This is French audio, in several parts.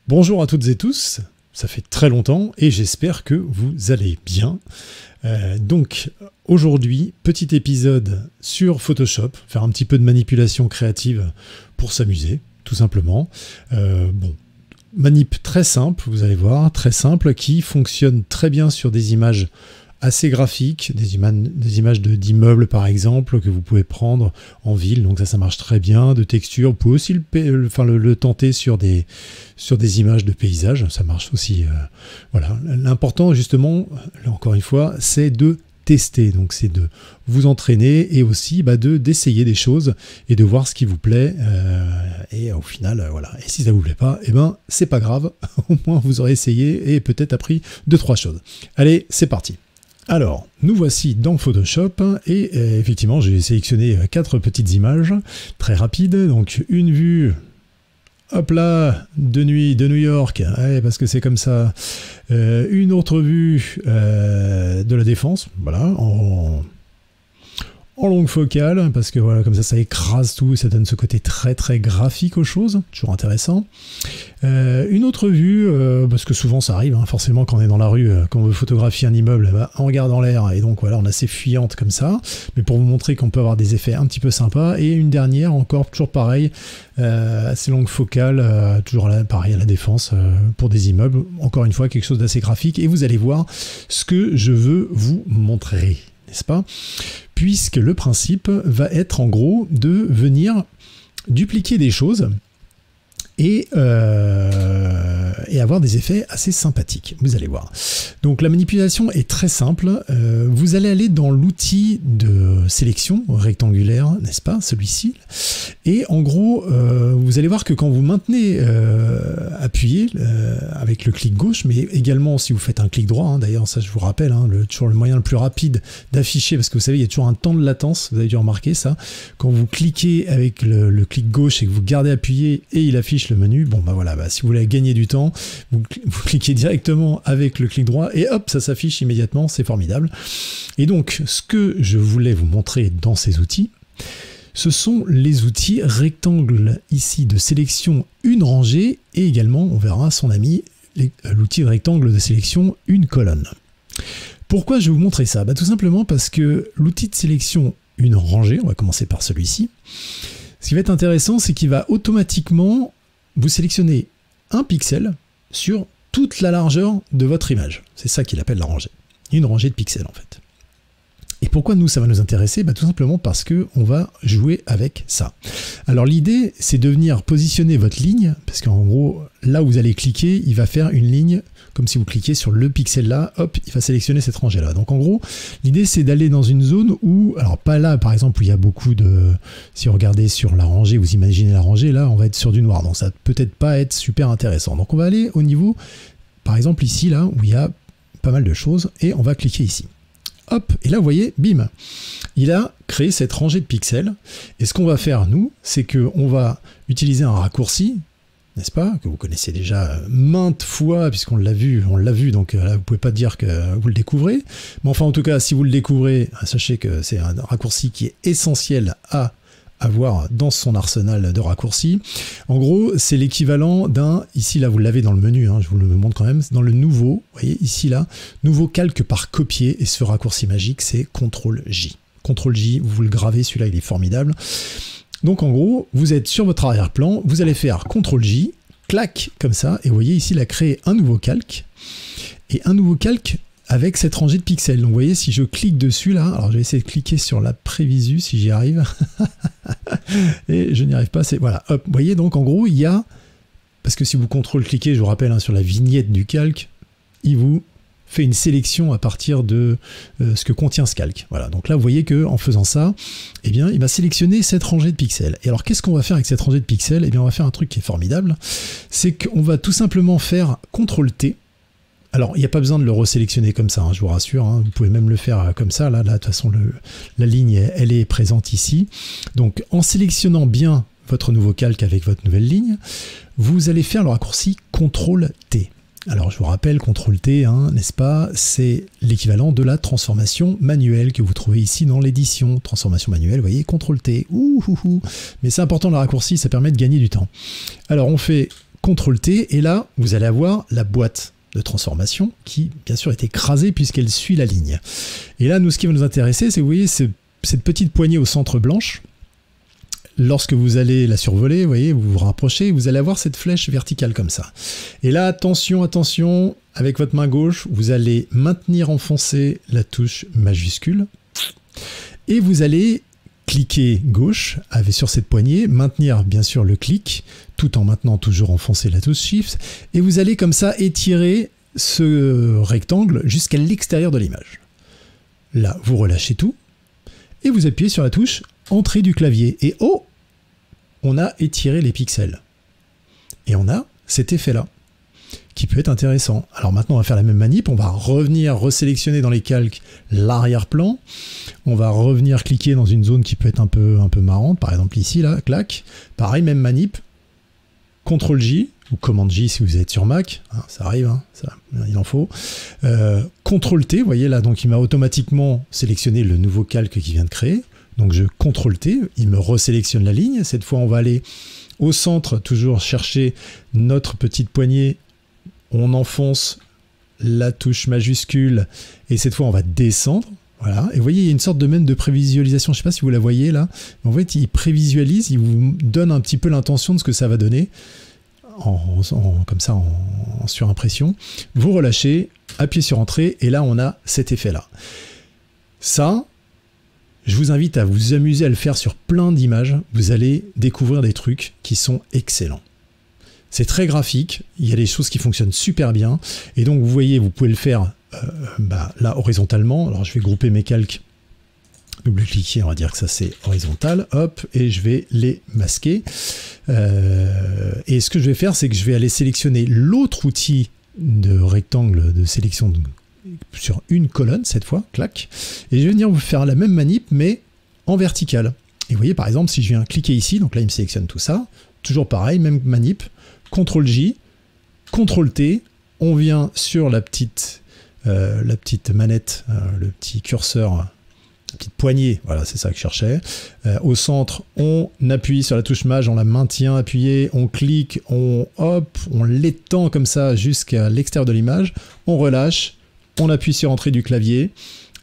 Bonjour à toutes et tous, ça fait très longtemps et j'espère que vous allez bien. Donc aujourd'hui, petit épisode sur Photoshop, faire un petit peu de manipulation créative pour s'amuser, tout simplement. Manip très simple, vous allez voir, très simple, qui fonctionne très bien sur des images assez graphiques, des images d'immeubles par exemple, que vous pouvez prendre en ville, donc ça marche très bien, de texture, vous pouvez aussi le tenter sur des images de paysages, ça marche aussi, voilà. L'important justement, encore une fois, c'est de tester, donc c'est de vous entraîner et aussi d'essayer des choses et de voir ce qui vous plaît, et au final, voilà, et si ça vous plaît pas, c'est pas grave, au moins vous aurez essayé et peut-être appris 2-3 choses. Allez, c'est parti. Alors, nous voici dans Photoshop et effectivement, j'ai sélectionné 4 petites images très rapides. Donc, une vue, hop là, de nuit, de New York, ouais, parce que c'est comme ça. Une autre vue de la Défense, voilà, en longue focale, parce que voilà, comme ça écrase tout, ça donne ce côté très très graphique aux choses, toujours intéressant. Une autre vue, parce que souvent ça arrive, hein, forcément quand on est dans la rue, quand on veut photographier un immeuble, on regarde en l'air, et donc voilà, on a assez fuyante comme ça, mais pour vous montrer qu'on peut avoir des effets un petit peu sympas. Et une dernière, toujours pareil, assez longue focale, toujours là, pareil à la Défense, pour des immeubles, encore une fois quelque chose d'assez graphique, et vous allez voir ce que je veux vous montrer, n'est-ce pas? Puisque le principe va être en gros de venir dupliquer des choses et avoir des effets assez sympathiques, vous allez voir. Donc la manipulation est très simple, vous allez aller dans l'outil de sélection rectangulaire, n'est-ce pas, celui-ci, et en gros, vous allez voir que quand vous maintenez appuyé avec le clic gauche, mais également si vous faites un clic droit, hein, d'ailleurs ça je vous rappelle, hein, toujours le moyen le plus rapide d'afficher, parce que vous savez il y a toujours un temps de latence, vous avez dû remarquer ça, quand vous cliquez avec le clic gauche et que vous gardez appuyé et il affiche le menu, bon voilà, si vous voulez gagner du temps, vous cliquez directement avec le clic droit et hop, ça s'affiche immédiatement, c'est formidable. Et donc, ce que je voulais vous montrer dans ces outils, ce sont les outils rectangle ici de sélection une rangée et également, on verra son ami, l'outil rectangle de sélection une colonne. Pourquoi je vais vous montrer ça? Tout simplement parce que l'outil de sélection une rangée, on va commencer par celui-ci, ce qui va être intéressant, c'est qu'il va automatiquement vous sélectionner un pixel sur toute la largeur de votre image. C'est ça qu'il appelle la rangée. Une rangée de pixels en fait. Et pourquoi nous ça va nous intéresser? Tout simplement parce que on va jouer avec ça. Alors l'idée c'est de venir positionner votre ligne, parce qu'en gros là où vous allez cliquer, il va faire une ligne comme si vous cliquiez sur le pixel là, hop, il va sélectionner cette rangée là. Donc en gros l'idée c'est d'aller dans une zone où, alors pas là par exemple où il y a beaucoup de, si vous regardez sur la rangée, vous imaginez la rangée là, on va être sur du noir, donc ça peut-être pas être super intéressant. Donc on va aller au niveau par exemple ici là où il y a pas mal de choses et on va cliquer ici. Hop, et là vous voyez, bim, il a créé cette rangée de pixels. Et ce qu'on va faire nous, c'est qu'on va utiliser un raccourci, n'est-ce pas, que vous connaissez déjà maintes fois, puisqu'on l'a vu, donc là vous pouvez pas dire que vous le découvrez. Mais enfin en tout cas, si vous le découvrez, sachez que c'est un raccourci qui est essentiel à avoir dans son arsenal de raccourcis. En gros, c'est l'équivalent d'un, ici là vous l'avez dans le menu, hein, je vous le montre quand même, dans le nouveau, vous voyez ici là, nouveau calque par copier, et ce raccourci magique c'est CTRL-J. CTRL-J, vous le gravez, celui-là il est formidable. Donc en gros, vous êtes sur votre arrière-plan, vous allez faire CTRL-J, clac, comme ça, et vous voyez ici il a créé un nouveau calque, et un nouveau calque avec cette rangée de pixels. Donc vous voyez, si je clique dessus là, alors je vais essayer de cliquer sur la prévisu si j'y arrive, et je n'y arrive pas, c'est voilà, hop, vous voyez, donc en gros il y a, parce que si vous contrôle-cliquez, je vous rappelle, hein, sur la vignette du calque, il vous fait une sélection à partir de ce que contient ce calque. Voilà, donc là vous voyez que en faisant ça, eh bien il va sélectionner cette rangée de pixels. Et alors qu'est-ce qu'on va faire avec cette rangée de pixels? Eh bien on va faire un truc qui est formidable, c'est qu'on va tout simplement faire CTRL-T. Alors, il n'y a pas besoin de le resélectionner comme ça, hein, je vous rassure, hein, vous pouvez même le faire comme ça, là de toute façon, la ligne, elle est présente ici. Donc, en sélectionnant bien votre nouveau calque avec votre nouvelle ligne, vous allez faire le raccourci CTRL-T. Alors je vous rappelle, CTRL-T, hein, n'est-ce pas, c'est l'équivalent de la transformation manuelle que vous trouvez ici dans l'édition. Transformation manuelle, vous voyez, CTRL-T. Mais c'est important le raccourci, ça permet de gagner du temps. Alors on fait CTRL-T et là, vous allez avoir la boîte de transformation qui, bien sûr, est écrasée puisqu'elle suit la ligne. Et là, nous, ce qui va nous intéresser, c'est, vous voyez, cette petite poignée au centre blanche. Lorsque vous allez la survoler, vous voyez, vous vous rapprochez, vous allez avoir cette flèche verticale comme ça. Et là, attention, attention, avec votre main gauche, vous allez maintenir enfoncée la touche majuscule. Et vous allez cliquer gauche sur cette poignée, maintenir bien sûr le clic, tout en maintenant toujours enfoncer la touche Shift. Et vous allez comme ça étirer ce rectangle jusqu'à l'extérieur de l'image. Là, vous relâchez tout. Et vous appuyez sur la touche Entrée du clavier. Et oh, on a étiré les pixels. Et on a cet effet-là, qui peut être intéressant. Alors maintenant, on va faire la même manip. On va revenir resélectionner dans les calques l'arrière-plan. On va revenir cliquer dans une zone qui peut être un peu marrante. Par exemple ici, là, clac. Pareil, même manip. CTRL-J, ou Command-J si vous êtes sur Mac. Hein, ça arrive, hein, ça, il en faut. CTRL-T, vous voyez là, donc il m'a automatiquement sélectionné le nouveau calque qu'il vient de créer. Donc je CTRL-T, il me resélectionne la ligne. Cette fois, on va aller au centre, toujours chercher notre petite poignée. On enfonce la touche majuscule et cette fois, on va descendre. Voilà. Et vous voyez, il y a une sorte de même de prévisualisation. Je ne sais pas si vous la voyez là. Mais en fait, il prévisualise, il vous donne un petit peu l'intention de ce que ça va donner. Comme ça, en surimpression. Vous relâchez, appuyez sur Entrée et là, on a cet effet-là. Ça, je vous invite à vous amuser à le faire sur plein d'images. Vous allez découvrir des trucs qui sont excellents. C'est très graphique, il y a des choses qui fonctionnent super bien. Et donc, vous voyez, vous pouvez le faire là, horizontalement. Alors, je vais grouper mes calques. Double-cliquer, on va dire que ça, c'est horizontal. Hop, et je vais les masquer. Et ce que je vais faire, c'est que je vais aller sélectionner l'autre outil de rectangle de sélection sur une colonne cette fois, clac, et je vais venir vous faire la même manip mais en vertical. Et vous voyez par exemple si je viens cliquer ici, donc là il me sélectionne tout ça, toujours pareil, même manip, CTRL-J, CTRL-T, on vient sur la petite manette, le petit curseur, la petite poignée, voilà c'est ça que je cherchais, au centre on appuie sur la touche Maj, on la maintient appuyée, on clique, on l'étend comme ça jusqu'à l'extérieur de l'image, on relâche, on appuie sur Entrée du clavier,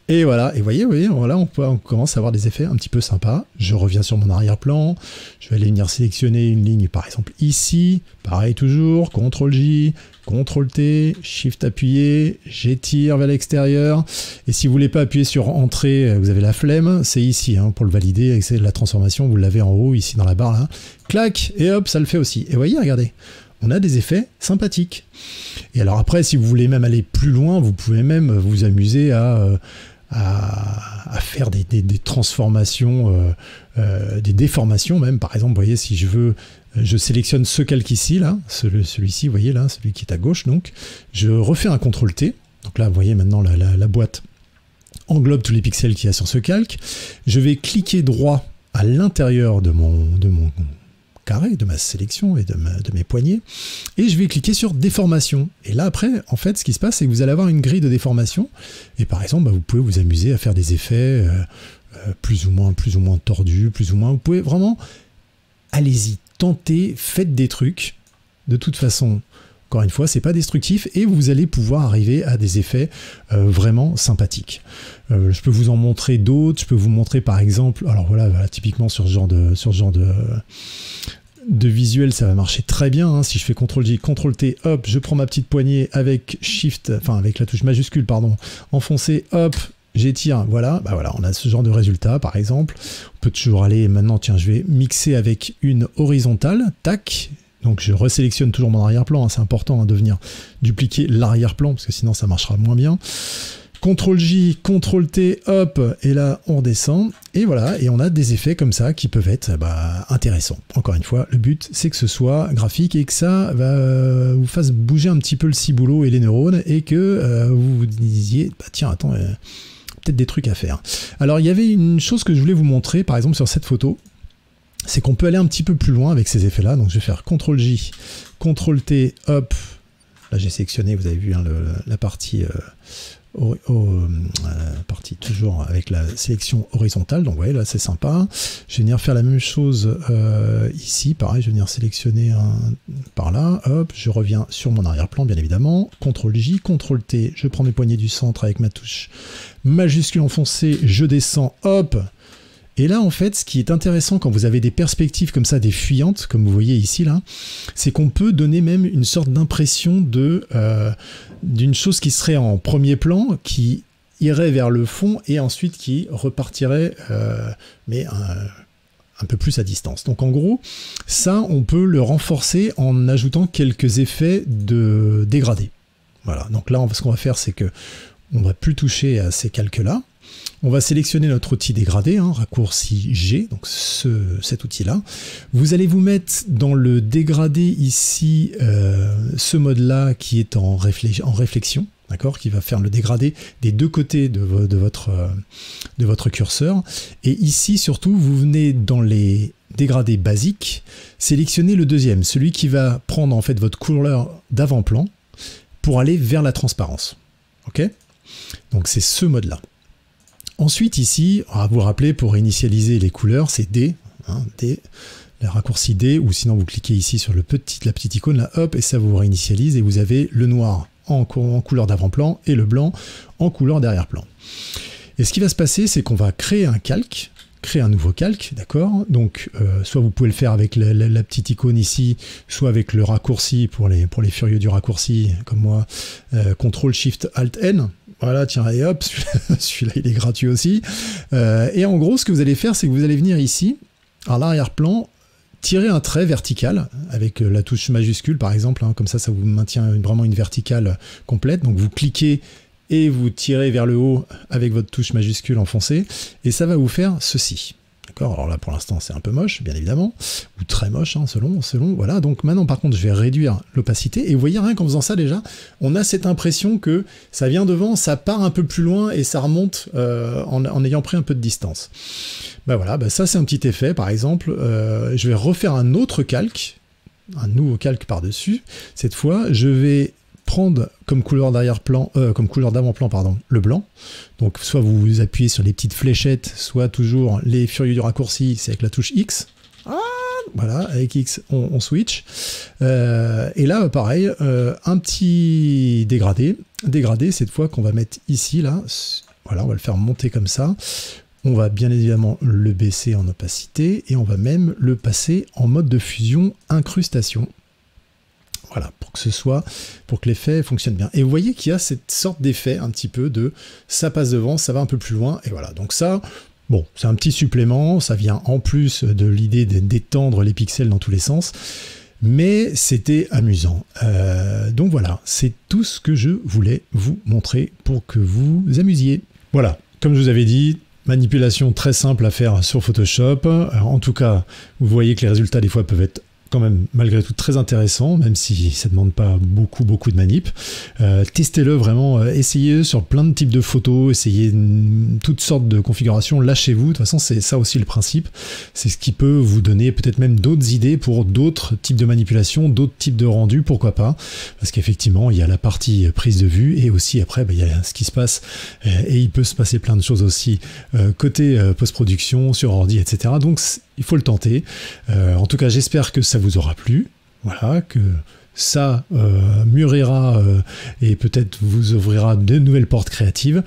et voilà, et vous voyez, voilà, on commence à avoir des effets un petit peu sympas. Je reviens sur mon arrière-plan, je vais aller venir sélectionner une ligne, par exemple ici, pareil toujours, CTRL-J, CTRL-T, Shift appuyé, j'étire vers l'extérieur, et si vous voulez pas appuyer sur Entrée, vous avez la flemme, c'est ici, hein, pour le valider, avec la transformation, vous l'avez en haut, ici dans la barre, là, clac, et hop, ça le fait aussi. Et vous voyez, regardez, on a des effets sympathiques. Et alors après, si vous voulez même aller plus loin, vous pouvez même vous amuser à faire des transformations, des déformations même. Par exemple, vous voyez, si je sélectionne ce calque ici, là, celui-ci, vous voyez là, celui qui est à gauche, donc, je refais un CTRL-T. Donc là, vous voyez maintenant la boîte englobe tous les pixels qu'il y a sur ce calque. Je vais cliquer droit à l'intérieur de mon carré, de ma sélection et de mes poignées, et je vais cliquer sur déformation. Et là après, en fait, ce qui se passe, c'est que vous allez avoir une grille de déformation, et par exemple, vous pouvez vous amuser à faire des effets plus ou moins tordus, plus ou moins. Vous pouvez vraiment, allez-y, tentez, faites des trucs. De toute façon, encore une fois, c'est pas destructif, et vous allez pouvoir arriver à des effets vraiment sympathiques. Je peux vous en montrer d'autres. Je peux vous montrer par exemple, alors voilà, typiquement sur ce genre de visuel, ça va marcher très bien. Hein. Si je fais CTRL-J, CTRL-T, hop, je prends ma petite poignée avec Shift, enfin avec la touche majuscule, pardon, enfoncé, hop, j'étire, voilà, on a ce genre de résultat par exemple. On peut toujours aller, maintenant, tiens, je vais mixer avec une horizontale, tac. Donc je resélectionne toujours mon arrière-plan, hein, c'est important de venir dupliquer l'arrière-plan, parce que sinon ça marchera moins bien. CTRL-J, CTRL-T, hop, et là on redescend, et voilà, et on a des effets comme ça qui peuvent être intéressants. Encore une fois, le but c'est que ce soit graphique et que ça vous fasse bouger un petit peu le ciboulot et les neurones, et que vous vous disiez, tiens, attends, peut-être des trucs à faire. Alors il y avait une chose que je voulais vous montrer, par exemple sur cette photo, c'est qu'on peut aller un petit peu plus loin avec ces effets-là. Donc je vais faire CTRL-J, CTRL-T, hop, Là j'ai sélectionné, vous avez vu hein, la partie partie toujours avec la sélection horizontale, donc ouais, là c'est sympa. Je vais venir faire la même chose ici, pareil, je vais venir sélectionner par là, hop, je reviens sur mon arrière-plan bien évidemment, CTRL-J, CTRL-T, je prends mes poignées du centre avec ma touche majuscule enfoncée, je descends, hop. Et là, en fait, ce qui est intéressant quand vous avez des perspectives comme ça, des fuyantes, comme vous voyez ici, là, c'est qu'on peut donner même une sorte d'impression d'une chose qui serait en premier plan, qui irait vers le fond, et ensuite qui repartirait, mais un peu plus à distance. Donc en gros, ça, on peut le renforcer en ajoutant quelques effets de dégradé. Voilà, donc là, ce qu'on va faire, c'est que on va plus toucher à ces calques-là. On va sélectionner notre outil dégradé, hein, raccourci G, donc cet outil-là. Vous allez vous mettre dans le dégradé ici, ce mode-là qui est en réflexion, d'accord, qui va faire le dégradé des deux côtés de votre curseur. Et ici, surtout, vous venez dans les dégradés basiques, sélectionner le deuxième, celui qui va prendre en fait votre couleur d'avant-plan pour aller vers la transparence. Ok ? Donc c'est ce mode-là. Ensuite ici, à vous rappeler pour initialiser les couleurs, c'est D, hein, D, le raccourci D, ou sinon vous cliquez ici sur la petite icône là, hop, et ça vous réinitialise et vous avez le noir en couleur d'avant-plan et le blanc en couleur d'arrière-plan. Et ce qui va se passer, c'est qu'on va créer un calque, créer un nouveau calque, d'accord? Donc soit vous pouvez le faire avec la petite icône ici, soit avec le raccourci pour les furieux du raccourci comme moi, CTRL-SHIFT-ALT-N. Voilà, tiens, et hop, celui-là il est gratuit aussi. Et en gros, ce que vous allez faire, c'est que vous allez venir ici, à l'arrière-plan, tirer un trait vertical avec la touche majuscule par exemple, hein, comme ça, ça vous maintient vraiment une verticale complète. Donc vous cliquez et vous tirez vers le haut avec votre touche majuscule enfoncée, et ça va vous faire ceci. D'accord, alors là pour l'instant c'est un peu moche, bien évidemment, ou très moche, hein, selon, voilà. Donc maintenant par contre je vais réduire l'opacité, et vous voyez rien qu'en faisant ça déjà, on a cette impression que ça vient devant, ça part un peu plus loin, et ça remonte en ayant pris un peu de distance. Ben voilà, ben ça c'est un petit effet, par exemple, je vais refaire un autre calque, un nouveau calque par-dessus, cette fois je vais prendre comme couleur d'arrière-plan, comme couleur d'avant-plan, pardon, le blanc. Donc soit vous appuyez sur les petites fléchettes, soit toujours les furieux du raccourci, c'est avec la touche X. Ah, voilà, avec X, on switch. Et là, pareil, un petit dégradé. Dégradé, cette fois qu'on va mettre ici, là. Voilà, on va le faire monter comme ça. On va bien évidemment le baisser en opacité, et on va même le passer en mode de fusion incrustation. Voilà, pour que l'effet fonctionne bien. Et vous voyez qu'il y a cette sorte d'effet un petit peu de ça passe devant, ça va un peu plus loin, et voilà. Donc ça, bon, c'est un petit supplément, ça vient en plus de l'idée d'étendre les pixels dans tous les sens, mais c'était amusant. Donc voilà, c'est tout ce que je voulais vous montrer pour que vous vous amusiez. Voilà, comme je vous avais dit, manipulation très simple à faire sur Photoshop. Alors, en tout cas, vous voyez que les résultats des fois peuvent être quand même malgré tout très intéressant, même si ça ne demande pas beaucoup de manip. Testez-le vraiment, essayez sur plein de types de photos, essayez toutes sortes de configurations, lâchez-vous, de toute façon c'est ça aussi le principe, c'est ce qui peut vous donner peut-être même d'autres idées pour d'autres types de manipulations, d'autres types de rendus, pourquoi pas, parce qu'effectivement il y a la partie prise de vue, et aussi après il y a ce qui se passe, et il peut se passer plein de choses aussi côté post-production, sur ordi, etc. Donc il faut le tenter. En tout cas, j'espère que ça vous aura plu. Voilà, que ça mûrira et peut-être vous ouvrira de nouvelles portes créatives.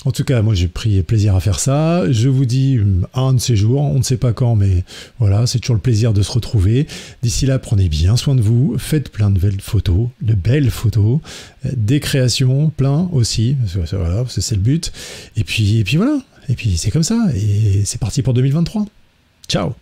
En tout cas, moi j'ai pris plaisir à faire ça. Je vous dis à un de ces jours, on ne sait pas quand, mais voilà, c'est toujours le plaisir de se retrouver. D'ici là, prenez bien soin de vous, faites plein de belles photos, des créations, plein aussi, voilà, c'est le but. Et puis voilà, et puis c'est comme ça, et c'est parti pour 2023. Ciao!